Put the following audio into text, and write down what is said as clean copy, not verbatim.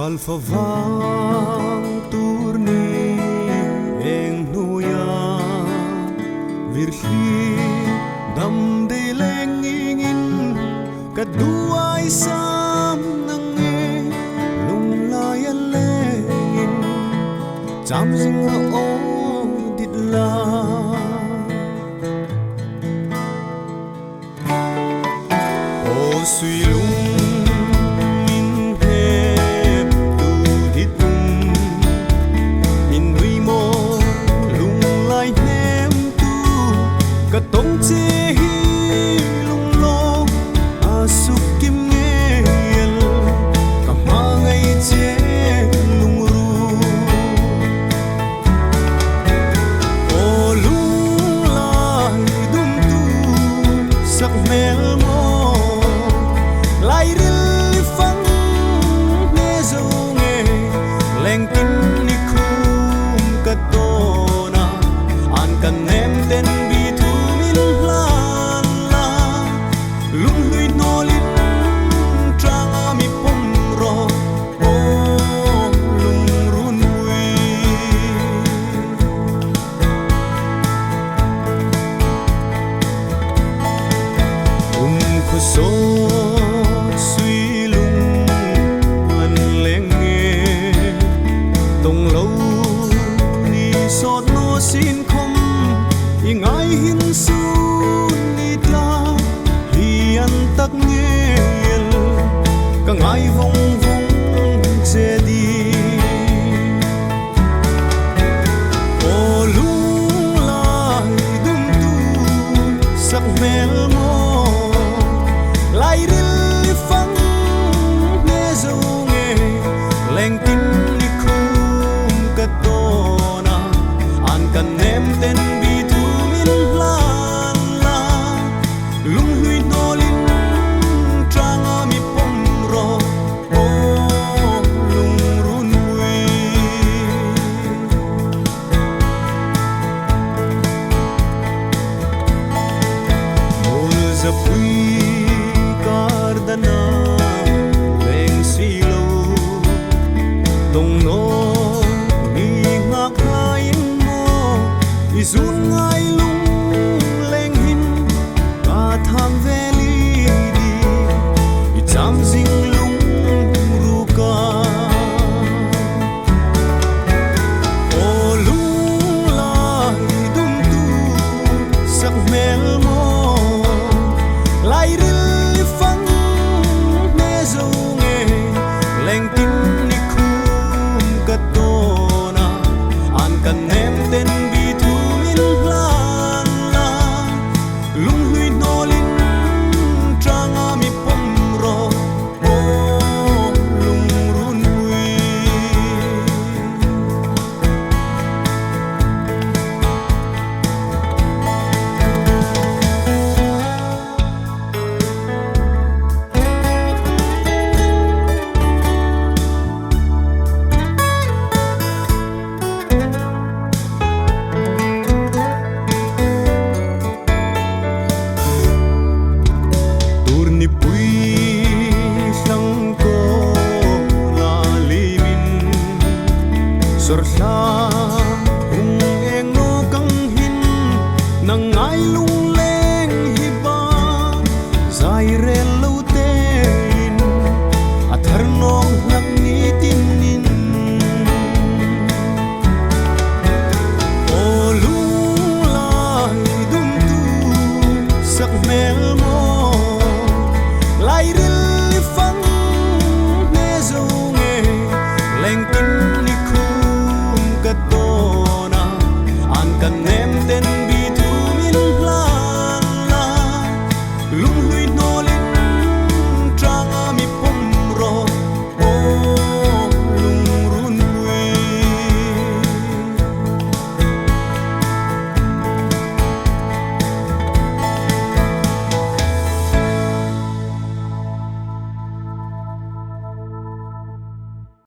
Alpha vang turni eng nuya virhi dam de lengingin kaduay sam nange lung layan lengin cham jing o dit la o suy lung tông chế hi lung lo asuk kim ngel kama ngai chế lung ru o lung lai dum tu sak mel mo lai ril phang ne zo nge leng tin ni khum ka to na an kan nem ten so suy lung an leng nghe tông lâu ni sót nó xin không ingai hin su ni ta hi an tak nghe ka ngai vong vong che đi o lung lai dum tu sak mel mo lai ril phang ne zo nge leng tin ni khum ka to na an kan nem ten bi tu min lan la lung hui no lin trang a mi pom ro o lung run hui mol za pui na leng silo tong no ni ngak lain mo izun ngai lung leng hin ka tham veli di I cham jing lung ru ka o lung lai dum tu sak mel mo lai ril leng tin ni khum ka to na an kan nem ten bi tu min lan la lung hui no lin trang a mi pom ro o lung run hui sor sa hung eng no kang hin nang ngai lung leng hi ba zai re